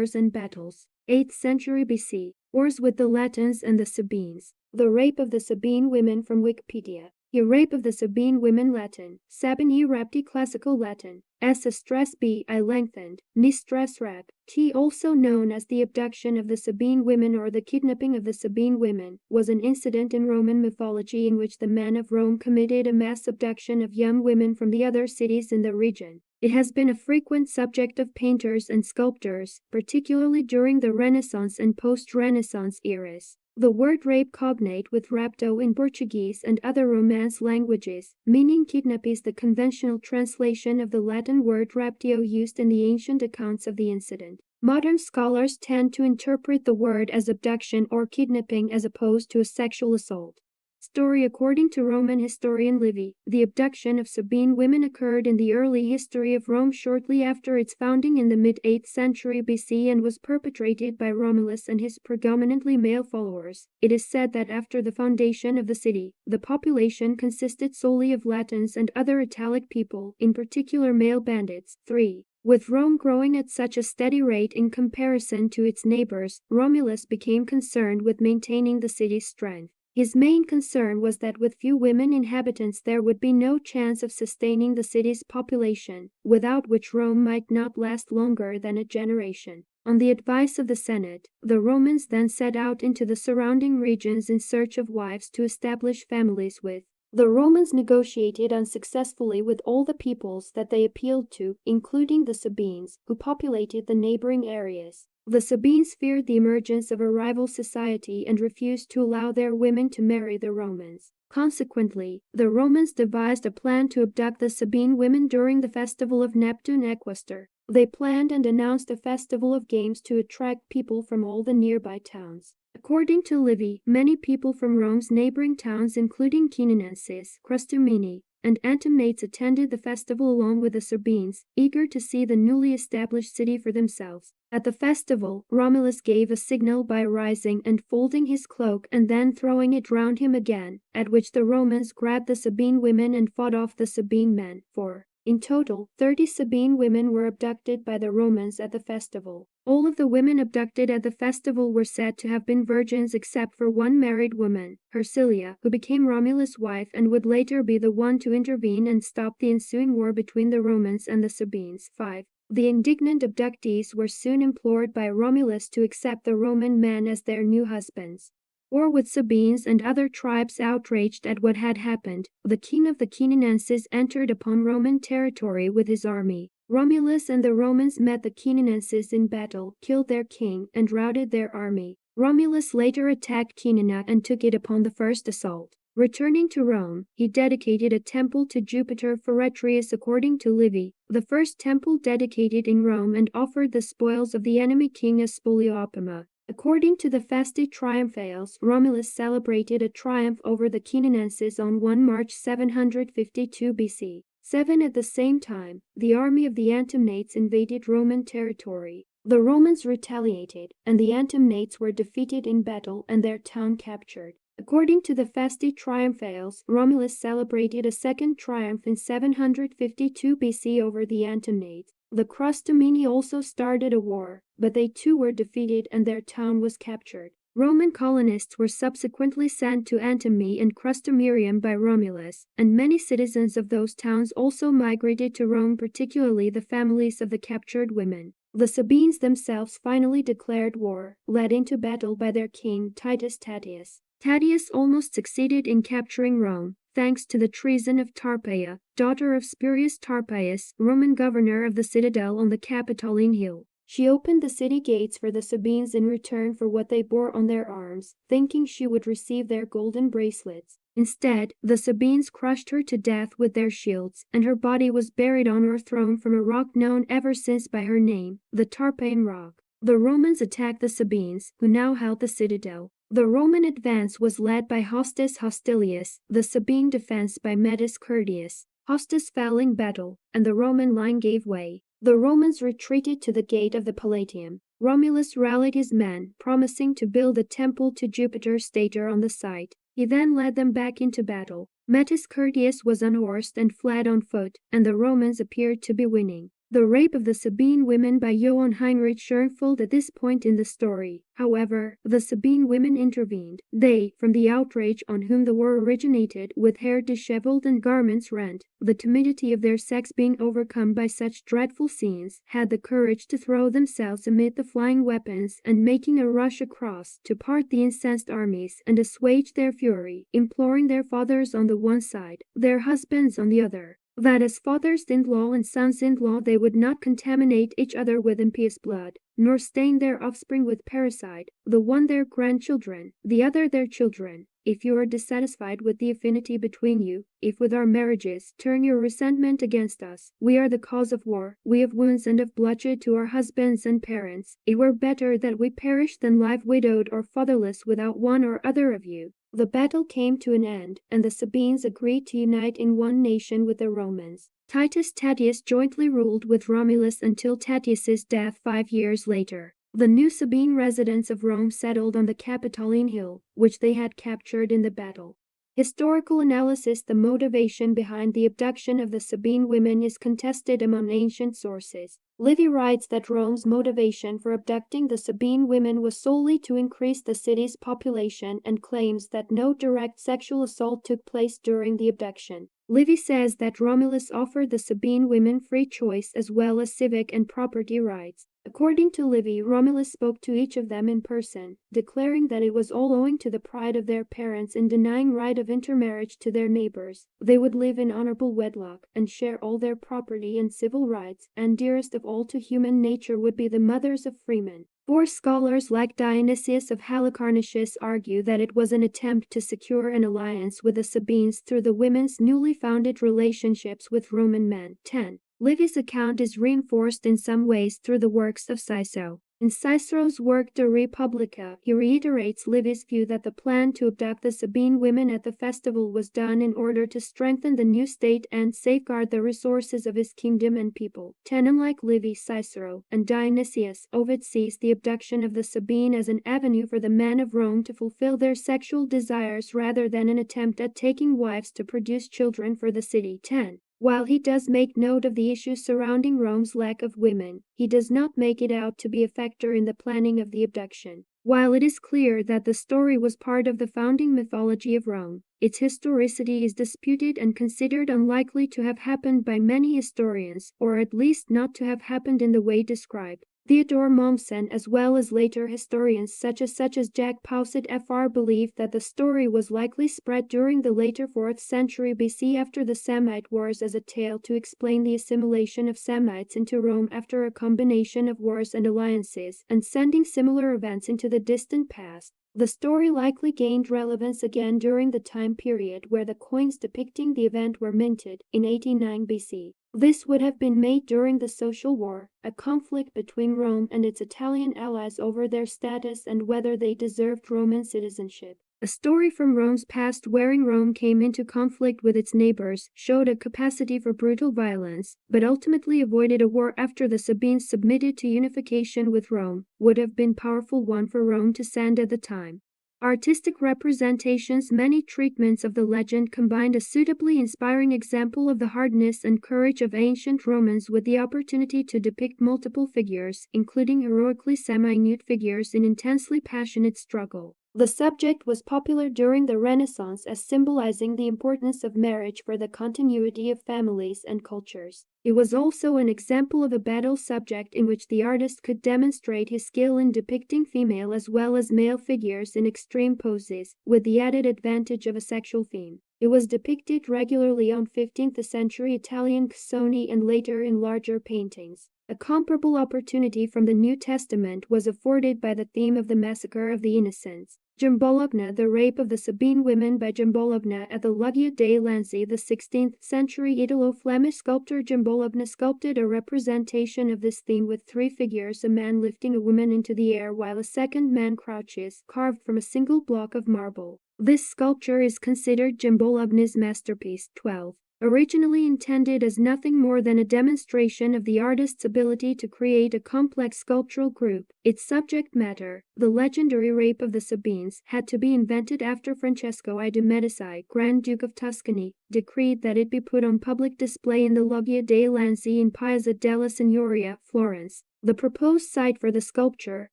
wars and battles. 8th century BC. Wars with the Latins and the Sabines. The rape of the Sabine women from Wikipedia. The rape of the Sabine women. Latin. Sabine UEBS. Classical Latin. S a stress B I lengthened. Ni stress rep. T, also known as the abduction of the Sabine women or the kidnapping of the Sabine women, was an incident in Roman mythology in which the men of Rome committed a mass abduction of young women from the other cities in the region. It has been a frequent subject of painters and sculptors, particularly during the Renaissance and post-Renaissance eras. The word rape cognate with rapto in Portuguese and other Romance languages, meaning kidnap, is the conventional translation of the Latin word raptio used in the ancient accounts of the incident. Modern scholars tend to interpret the word as abduction or kidnapping as opposed to a sexual assault. Story. According to Roman historian Livy, the abduction of Sabine women occurred in the early history of Rome shortly after its founding in the mid-8th century BC and was perpetrated by Romulus and his predominantly male followers. It is said that after the foundation of the city, the population consisted solely of Latins and other Italic people, in particular male bandits. 3. With Rome growing at such a steady rate in comparison to its neighbors, Romulus became concerned with maintaining the city's strength. His main concern was that with few women inhabitants there would be no chance of sustaining the city's population, without which Rome might not last longer than a generation. On the advice of the Senate, the Romans then set out into the surrounding regions in search of wives to establish families with. The Romans negotiated unsuccessfully with all the peoples that they appealed to, including the Sabines, who populated the neighboring areas. The Sabines feared the emergence of a rival society and refused to allow their women to marry the Romans. Consequently, the Romans devised a plan to abduct the Sabine women during the festival of Neptune Equester. They planned and announced a festival of games to attract people from all the nearby towns. According to Livy, many people from Rome's neighboring towns including Cinonenses, Crustumini, and Antemnates attended the festival along with the Sabines, eager to see the newly established city for themselves. At the festival, Romulus gave a signal by rising and folding his cloak and then throwing it round him again, at which the Romans grabbed the Sabine women and fought off the Sabine men. 4. In total, 30 Sabine women were abducted by the Romans at the festival. All of the women abducted at the festival were said to have been virgins except for one married woman, Hersilia, who became Romulus' wife and would later be the one to intervene and stop the ensuing war between the Romans and the Sabines. 5. The indignant abductees were soon implored by Romulus to accept the Roman men as their new husbands. War with Sabines and other tribes. Outraged at what had happened, the king of the Cinonenses entered upon Roman territory with his army. Romulus and the Romans met the Cinonenses in battle, killed their king, and routed their army. Romulus later attacked Cinona and took it upon the first assault. Returning to Rome, he dedicated a temple to Jupiter Feretrius according to Livy, the first temple dedicated in Rome, and offered the spoils of the enemy king as spoliopema. According to the Fasti Triumphales, Romulus celebrated a triumph over the Cinonenses on 1 March 752 BC. 7. At the same time, the army of the Antemnates invaded Roman territory. The Romans retaliated, and the Antemnates were defeated in battle and their town captured. According to the Fasti Triumphales, Romulus celebrated a second triumph in 752 BC over the Antemnates. The Crustumini also started a war, but they too were defeated and their town was captured. Roman colonists were subsequently sent to Antemnae and Crustumerium by Romulus, and many citizens of those towns also migrated to Rome, particularly the families of the captured women. The Sabines themselves finally declared war, led into battle by their king Titus Tatius. Tatius almost succeeded in capturing Rome, thanks to the treason of Tarpeia, daughter of Spurius Tarpeus, Roman governor of the citadel on the Capitoline Hill. She opened the city gates for the Sabines in return for what they bore on their arms, thinking she would receive their golden bracelets. Instead, the Sabines crushed her to death with their shields, and her body was buried on or thrown from a rock known ever since by her name, the Tarpeian Rock. The Romans attacked the Sabines, who now held the citadel. The Roman advance was led by Hostus Hostilius, the Sabine defense by Mettus Curtius. Hostus fell in battle, and the Roman line gave way. The Romans retreated to the gate of the Palatium. Romulus rallied his men, promising to build a temple to Jupiter Stator on the site. He then led them back into battle. Mettus Curtius was unhorsed and fled on foot, and the Romans appeared to be winning. The Rape of the Sabine Women by Johann Heinrich Schoenfeld. At this point in the story, however, the Sabine women intervened. They, from the outrage on whom the war originated, with hair disheveled and garments rent, the timidity of their sex being overcome by such dreadful scenes, had the courage to throw themselves amid the flying weapons and, making a rush across, to part the incensed armies and assuage their fury, imploring their fathers on the one side, their husbands on the other, that as fathers-in-law and sons-in-law they would not contaminate each other with impious blood, nor stain their offspring with parricide, the one their grandchildren, the other their children. If you are dissatisfied with the affinity between you, if with our marriages turn your resentment against us, we are the cause of war, we of wounds and of bloodshed to our husbands and parents, it were better that we perish than live widowed or fatherless without one or other of you. The battle came to an end, and the Sabines agreed to unite in one nation with the Romans. Titus Tatius jointly ruled with Romulus until Tatius's death 5 years later. The new Sabine residents of Rome settled on the Capitoline Hill, which they had captured in the battle. Historical analysis. The motivation behind the abduction of the Sabine women is contested among ancient sources. Livy writes that Rome's motivation for abducting the Sabine women was solely to increase the city's population and claims that no direct sexual assault took place during the abduction. Livy says that Romulus offered the Sabine women free choice as well as civic and property rights. According to Livy, Romulus spoke to each of them in person, declaring that it was all owing to the pride of their parents in denying right of intermarriage to their neighbors. They would live in honorable wedlock and share all their property and civil rights, and dearest of all to human nature would be the mothers of freemen. 4 scholars like Dionysius of Halicarnassus argue that it was an attempt to secure an alliance with the Sabines through the women's newly founded relationships with Roman men. 10. Livy's account is reinforced in some ways through the works of Cicero. In Cicero's work De Republica, he reiterates Livy's view that the plan to abduct the Sabine women at the festival was done in order to strengthen the new state and safeguard the resources of his kingdom and people. 10. Unlike Livy, Cicero, and Dionysius, Ovid sees the abduction of the Sabine as an avenue for the men of Rome to fulfill their sexual desires rather than an attempt at taking wives to produce children for the city. 10. While he does make note of the issues surrounding Rome's lack of women, he does not make it out to be a factor in the planning of the abduction. While it is clear that the story was part of the founding mythology of Rome, its historicity is disputed and considered unlikely to have happened by many historians, or at least not to have happened in the way described. Theodore Mommsen, as well as later historians such as Jack Powsett Fr. believed that the story was likely spread during the later 4th century BC after the Samnite Wars as a tale to explain the assimilation of Samnites into Rome after a combination of wars and alliances, and sending similar events into the distant past. The story likely gained relevance again during the time period where the coins depicting the event were minted, in 89 BC. This would have been made during the Social War, a conflict between Rome and its Italian allies over their status and whether they deserved Roman citizenship. A story from Rome's past wherein Rome came into conflict with its neighbors showed a capacity for brutal violence, but ultimately avoided a war after the Sabines submitted to unification with Rome, would have been a powerful one for Rome to send at the time. Artistic representations. Many treatments of the legend combined a suitably inspiring example of the hardness and courage of ancient Romans with the opportunity to depict multiple figures, including heroically semi-nude figures in intensely passionate struggle. The subject was popular during the Renaissance as symbolizing the importance of marriage for the continuity of families and cultures. It was also an example of a battle subject in which the artist could demonstrate his skill in depicting female as well as male figures in extreme poses, with the added advantage of a sexual theme. It was depicted regularly on 15th century Italian cassoni and later in larger paintings. A comparable opportunity from the New Testament was afforded by the theme of the massacre of the innocents. Giambologna, The Rape of the Sabine Women by Giambologna at the Loggia dei Lanzi. The 16th century Italo-Flemish sculptor Giambologna sculpted a representation of this theme with 3 figures, a man lifting a woman into the air while a second man crouches, carved from a single block of marble. This sculpture is considered Giambologna's masterpiece. 12. Originally intended as nothing more than a demonstration of the artist's ability to create a complex sculptural group, its subject matter, the legendary Rape of the Sabines, had to be invented after Francesco I de' Medici, Grand Duke of Tuscany, decreed that it be put on public display in the Loggia dei Lanzi in Piazza della Signoria, Florence. The proposed site for the sculpture,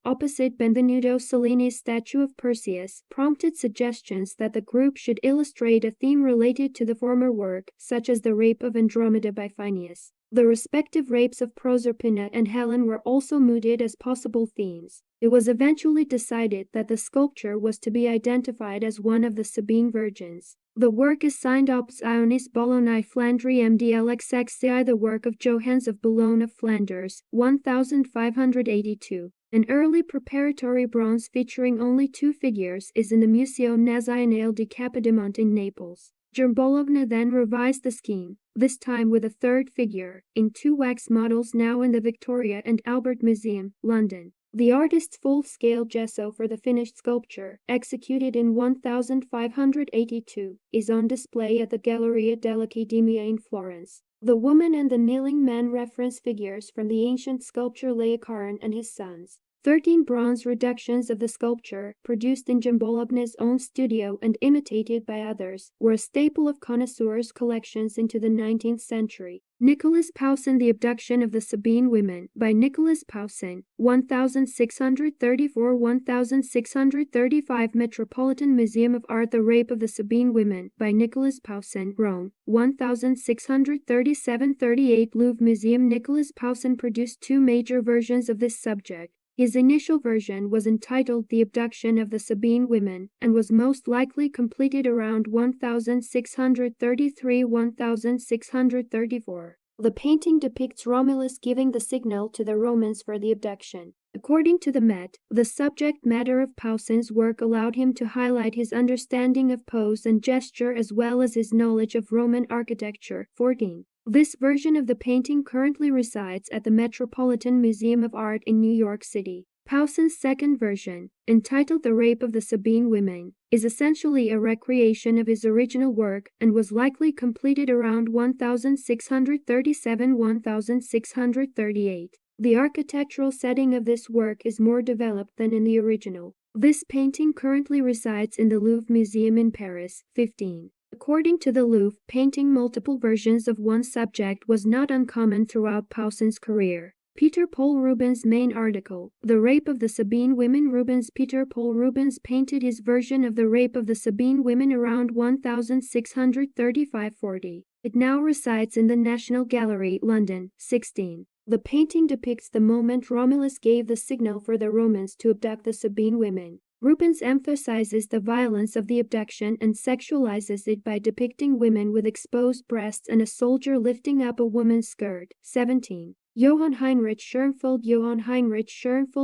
opposite Benvenuto Cellini's statue of Perseus, prompted suggestions that the group should illustrate a theme related to the former work, such as the Rape of Andromeda by Phineas. The respective rapes of Proserpina and Helen were also mooted as possible themes. It was eventually decided that the sculpture was to be identified as one of the Sabine Virgins. The work is signed Ops Ionis Bolognae Flandri MDLXXCI, the work of Johannes of Boulogne of Flanders, 1582. An early preparatory bronze featuring only 2 figures is in the Museo Nazionale di Capodimonte in Naples. Bologna then revised the scheme, this time with a 3rd figure, in 2 wax models now in the Victoria and Albert Museum, London. The artist's full-scale gesso for the finished sculpture, executed in 1582, is on display at the Galleria dell'Accademia in Florence. The woman and the kneeling man reference figures from the ancient sculpture Laocoon and his sons. 13 bronze reductions of the sculpture, produced in Bologna's own studio and imitated by others, were a staple of connoisseurs' collections into the 19th century. Nicholas Pausen, The Abduction of the Sabine Women, by Nicholas Pausen, 1634–1635. Metropolitan Museum of Art. The Rape of the Sabine Women, by Nicholas Pausen, Rome, 1637–38. Louvre Museum. Nicholas Pausen produced 2 major versions of this subject. His initial version was entitled The Abduction of the Sabine Women, and was most likely completed around 1633–1634. The painting depicts Romulus giving the signal to the Romans for the abduction. According to the Met, the subject matter of Pausen's work allowed him to highlight his understanding of pose and gesture as well as his knowledge of Roman architecture. 14. This version of the painting currently resides at the Metropolitan Museum of Art in New York City. Pausen's second version, entitled The Rape of the Sabine Women, is essentially a recreation of his original work and was likely completed around 1637–1638. The architectural setting of this work is more developed than in the original. This painting currently resides in the Louvre Museum in Paris. 15. According to the Louvre, painting multiple versions of one subject was not uncommon throughout Pausen's career. Peter Paul Rubens' main article, The Rape of the Sabine Women. Peter Paul Rubens painted his version of the Rape of the Sabine Women around 1635–40. It now resides in the National Gallery, London. 16. The painting depicts the moment Romulus gave the signal for the Romans to abduct the Sabine women. Rubens emphasizes the violence of the abduction and sexualizes it by depicting women with exposed breasts and a soldier lifting up a woman's skirt. 17. Johann Heinrich Schoenfeld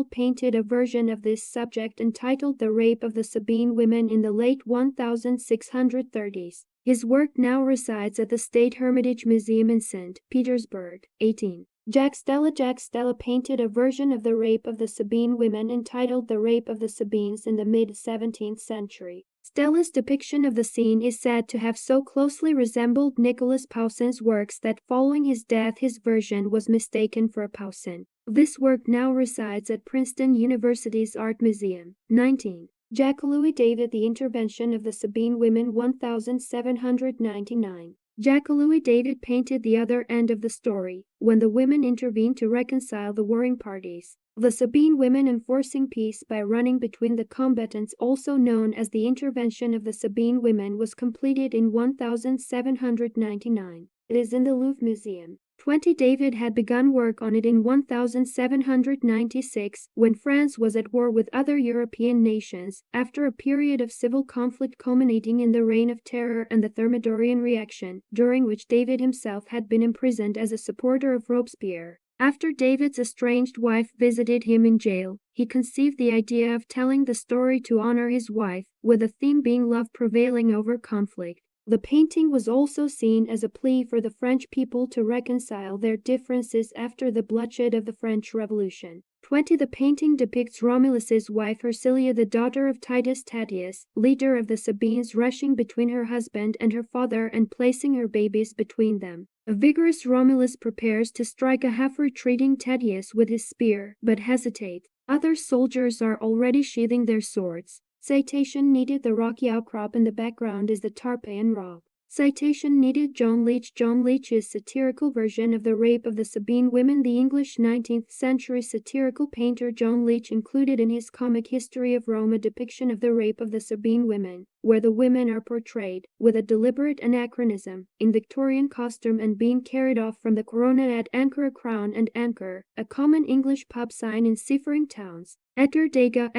painted a version of this subject entitled The Rape of the Sabine Women in the late 1630s. His work now resides at the State Hermitage Museum in St. Petersburg. 18. Jacques Stella painted a version of The Rape of the Sabine Women entitled The Rape of the Sabines in the mid-17th century. Stella's depiction of the scene is said to have so closely resembled Nicholas Pausen's works that following his death his version was mistaken for Pausen. This work now resides at Princeton University's Art Museum. 19. Jacques Louis David, The Intervention of the Sabine Women, 1799. Jacques Louis David painted the other end of the story, when the women intervened to reconcile the warring parties. The Sabine women enforcing peace by running between the combatants, also known as the Intervention of the Sabine Women, was completed in 1799. It is in the Louvre Museum. 20. David had begun work on it in 1796, when France was at war with other European nations, after a period of civil conflict culminating in the Reign of Terror and the Thermidorian reaction, during which David himself had been imprisoned as a supporter of Robespierre. After David's estranged wife visited him in jail, he conceived the idea of telling the story to honor his wife, with the theme being love prevailing over conflict. The painting was also seen as a plea for the French people to reconcile their differences after the bloodshed of the French Revolution. 20. The painting depicts Romulus's wife Hersilia, the daughter of Titus Tatius, leader of the Sabines, rushing between her husband and her father and placing her babies between them. A vigorous Romulus prepares to strike a half-retreating Tatius with his spear, but hesitates. Other soldiers are already sheathing their swords. Citation needed. The rocky outcrop in the background is the Tarpeian Rock. Citation needed. John Leech. John Leech's satirical version of the rape of the Sabine women. The English 19th century satirical painter John Leech included in his comic History of Rome a depiction of the rape of the Sabine women, where the women are portrayed, with a deliberate anachronism, in Victorian costume and being carried off from the corona at anchor, a crown and anchor, a common English pub sign in seafaring towns. Edgar Degas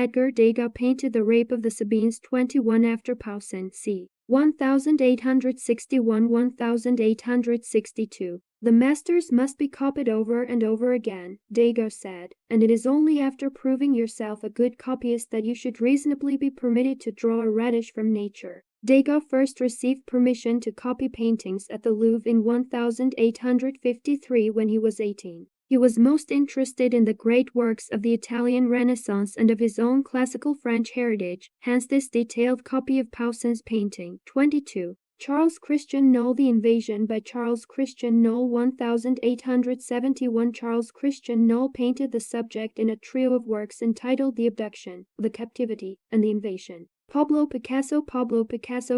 painted the rape of the Sabines 21 after Pausen, c. 1861–1862. The masters must be copied over and over again, Degas said, and it is only after proving yourself a good copyist that you should reasonably be permitted to draw a radish from nature. Degas first received permission to copy paintings at the Louvre in 1853 when he was 18. He was most interested in the great works of the Italian Renaissance and of his own classical French heritage, hence this detailed copy of Pausen's painting. 22. Charles Christian Noel. The Invasion by Charles Christian Noel 1871. Charles Christian Noel painted the subject in a trio of works entitled The Abduction, The Captivity, and The Invasion. Pablo Picasso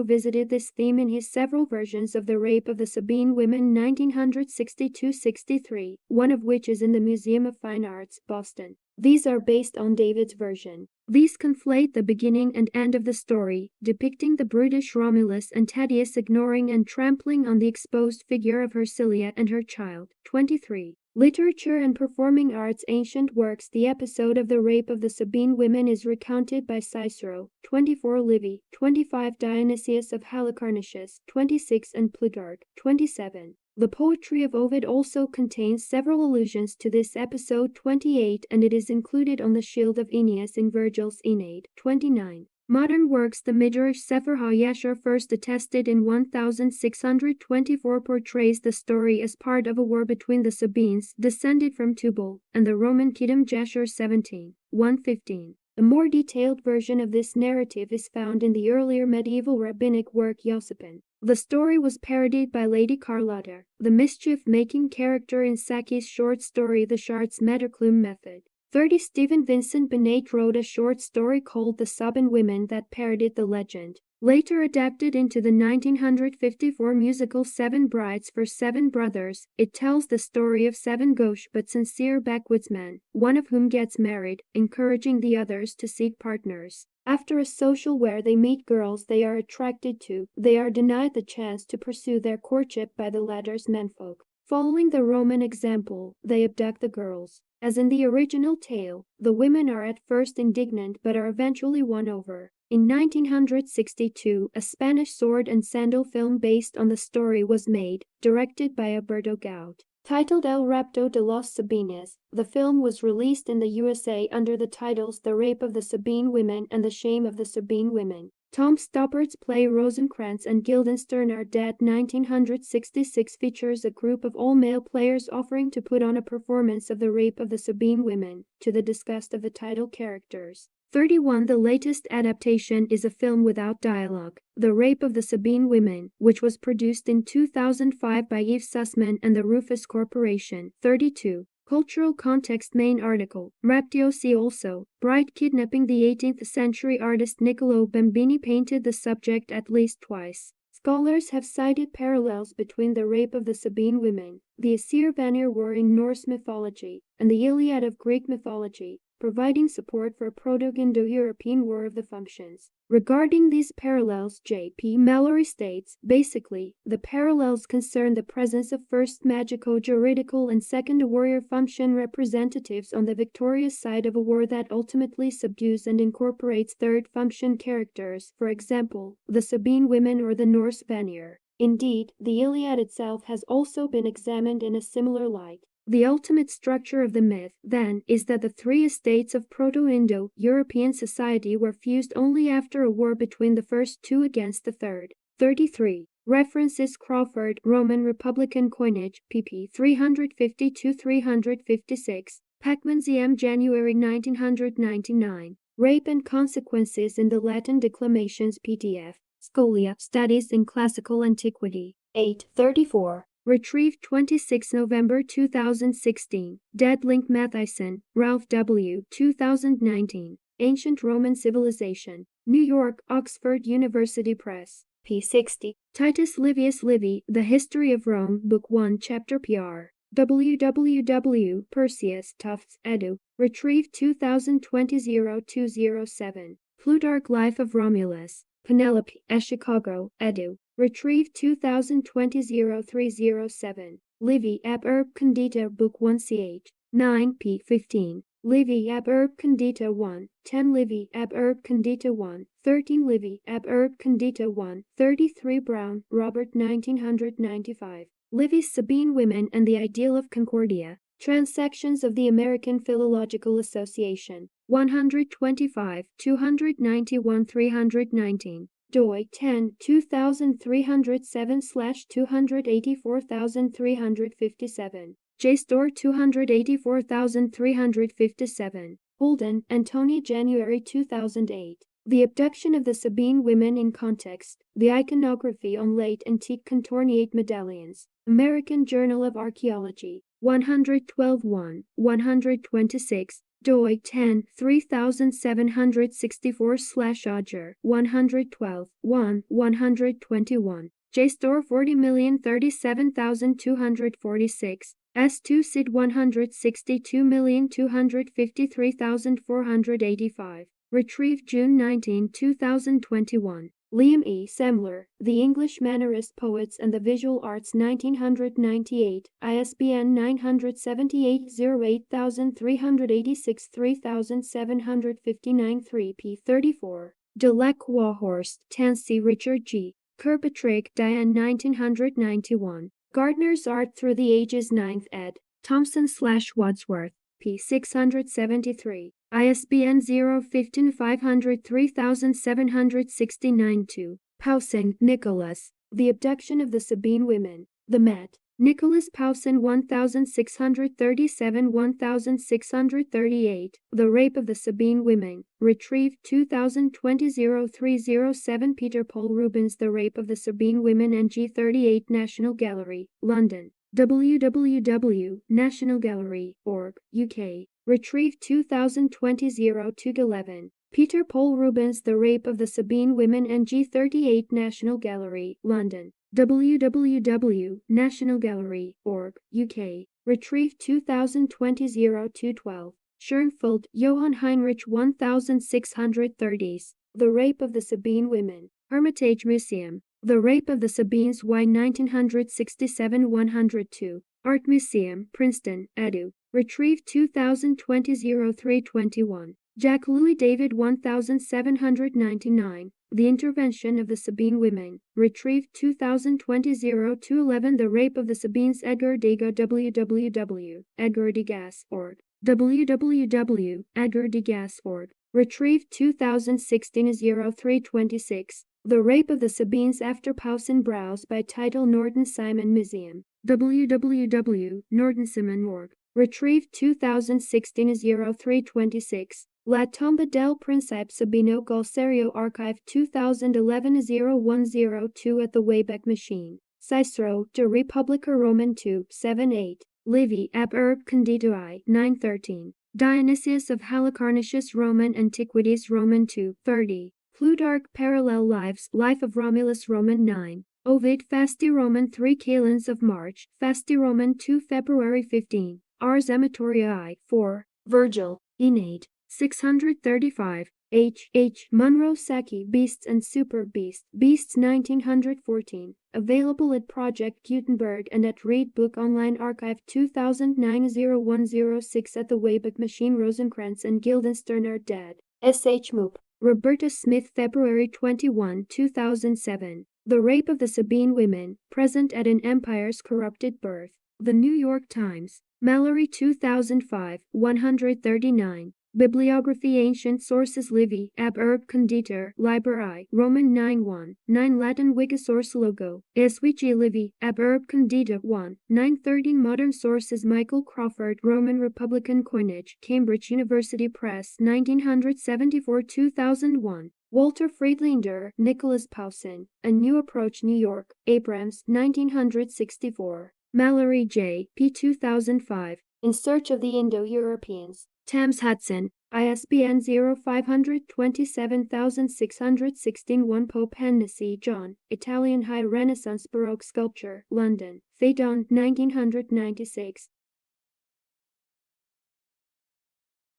visited this theme in his several versions of the rape of the Sabine women 1962–63, one of which is in the Museum of Fine Arts, Boston. These are based on David's version. These conflate the beginning and end of the story, depicting the brutish Romulus and Tatius ignoring and trampling on the exposed figure of Hersilia and her child. 23. Literature and Performing Arts. Ancient works. The episode of the rape of the Sabine women is recounted by Cicero. 24. Livy. 25. Dionysius of Halicarnassus. 26. and Plutarch. 27. The poetry of Ovid also contains several allusions to this episode. 28. And it is included on the shield of Aeneas in Virgil's Aeneid. 29. Modern works. The Midrash Sefer HaYashar, first attested in 1624, portrays the story as part of a war between the Sabines, descended from Tubal, and the Roman Kidam Jasher 17. 115. A more detailed version of this narrative is found in the earlier medieval rabbinic work Josephine. The story was parodied by Lady Carlotta, the mischief-making character in Saki's short story The Chartres Metterklume Method. 30. Stephen Vincent Benet wrote a short story called The Sabine Women that parodied the legend. Later adapted into the 1954 musical Seven Brides for Seven Brothers, it tells the story of seven gauche but sincere backwoodsmen, one of whom gets married, encouraging the others to seek partners. After a social where they meet girls they are attracted to, they are denied the chance to pursue their courtship by the latter's menfolk. Following the Roman example, they abduct the girls. As in the original tale, the women are at first indignant but are eventually won over. In 1962, a Spanish sword and sandal film based on the story was made, directed by Alberto Gaut. Titled El Rapto de los Sabines, the film was released in the USA under the titles The Rape of the Sabine Women and The Shame of the Sabine Women. Tom Stoppard's play Rosencrantz and Guildenstern Are Dead 1966 features a group of all-male players offering to put on a performance of the rape of the Sabine women, to the disgust of the title characters. 31. The latest adaptation is a film without dialogue, The Rape of the Sabine Women, which was produced in 2005 by Yves Sussman and the Rufus Corporation. 32. Cultural context. Main article. Raptio. See also. Bride kidnapping. The 18th century artist Niccolo Bambini painted the subject at least twice. Scholars have cited parallels between the rape of the Sabine women, the Aesir-Vanir war in Norse mythology, and the Iliad of Greek mythology, providing support for a Proto-Indo-European War of the Functions. Regarding these parallels, J.P. Mallory states, basically, the parallels concern the presence of first magico-juridical and second warrior function representatives on the victorious side of a war that ultimately subdues and incorporates third function characters, for example, the Sabine women or the Norse Vanir. Indeed, the Iliad itself has also been examined in a similar light. The ultimate structure of the myth, then, is that the three estates of Proto-Indo-European society were fused only after a war between the first two against the third. 33. References. Crawford, Roman Republican Coinage, pp. 350–356. Pacman's EM January 1999. Rape and Consequences in the Latin Declamations PDF. Scholia, Studies in Classical Antiquity. 834. Retrieved 26 November 2016. Deadlink Mathison, Ralph W. 2019. Ancient Roman Civilization. New York, Oxford University Press. p. 60. Titus Livius Livy, The History of Rome, Book 1, Chapter PR. www. Perseus Tufts, edu. Retrieved 2020-0207. Plutarch Life of Romulus. Penelope, Chicago, edu. Retrieved 2020-0307. Livy ab Urb Condita, Book 1 ch. 9 p. 15. Livy ab Urb Condita 1, 10 Livy ab Urb Condita 1, 13 Livy ab Urb Condita 1, 33 Brown, Robert 1995. Livy's Sabine Women and the Ideal of Concordia. Transactions of the American Philological Association. 125, 291-319. doi 10-2307/284357. JSTOR 284357. Holden, Antony January 2008. The Abduction of the Sabine Women in Context, The Iconography on Late Antique Contorniate Medallions. American Journal of Archaeology. 112-1, 126. doi 10-3764/Odger 112-1, 121. JSTOR 40,037,246. S2 SID 162,253,485. Retrieved June 19, 2021. Liam E. Semler, The English Mannerist Poets and the Visual Arts 1998, ISBN 978-08386-3759 3 p. 34. De Lacroix-Horst, Tansey Richard G. Kirkpatrick Diane 1991. Gardner's Art Through the Ages 9th ed. Thompson/Wadsworth, p. 673. ISBN 0-15-500-3769 2. Powson, Nicholas. The Abduction of the Sabine Women. The Met. Nicholas Powson 1637-1638. The Rape of the Sabine Women. Retrieved 2020-0307. Peter Paul Rubens The Rape of the Sabine Women and G38 National Gallery, London. www.nationalgallery.org, UK. Retrieved 2020-0211. Peter Paul Rubens The Rape of the Sabine Women and G38 National Gallery, London. www.nationalgallery.org, UK. Retrieved 2020-0212. Schoenfeld, Johann Heinrich 1630s. The Rape of the Sabine Women. Hermitage Museum. The Rape of the Sabines Y 1967-102. Art Museum, Princeton, edu. Retrieved 2020-0321. Jack Louis David 1799. The Intervention of the Sabine Women. Retrieved 2020-0211. The Rape of the Sabines Edgar Degas www.edgardegas.org. www.edgardegas.org. Retrieved 2016-0326. The Rape of the Sabines After Powson Browse by title Norden Simon Museum. www.nordensimon.org. Retrieved 2016-0326. La Tomba del Príncipe Sabino Galcerio Archive 2011-0102 at the Wayback Machine. Cicero, De Republica Roman 2-7-8. Livy ab Urb Conditui 913. Dionysius of Halicarnassus Roman Antiquities Roman 2-30. Plutarch Parallel Lives Life of Romulus Roman 9. Ovid Fasti Roman 3 Calends of March, Fasti Roman 2 February 15. Ars Amatorii 4. Virgil, Aeneid, 635. H. Munro Saki Beasts and Super Beasts, Beasts 1914. Available at Project Gutenberg and at Read Book Online Archive 2009-0106 at the Wayback Machine. Rosencrantz and Guildenstern are dead. S.H. Moop. Roberta Smith February 21, 2007. The Rape of the Sabine Women, Present at an Empire's Corrupted Birth. The New York Times. Mallory 2005, 139. Bibliography. Ancient sources. Livy, ab urb conditer, liber I, Roman 9:1, 9 Latin. Wikisource. Logo, Svg. Livy, ab urb condita 1, 913. Modern sources. Michael Crawford, Roman Republican coinage, Cambridge University Press, 1974-2001. Walter Friedlander, Nicholas Powson, A New Approach, New York, Abrams, 1964. Mallory J. P. 2005. In Search of the Indo-Europeans. Thames Hudson, ISBN 0-527-616-1. Pope Hennessy John, Italian High Renaissance Baroque Sculpture, London, Phaidon, 1996.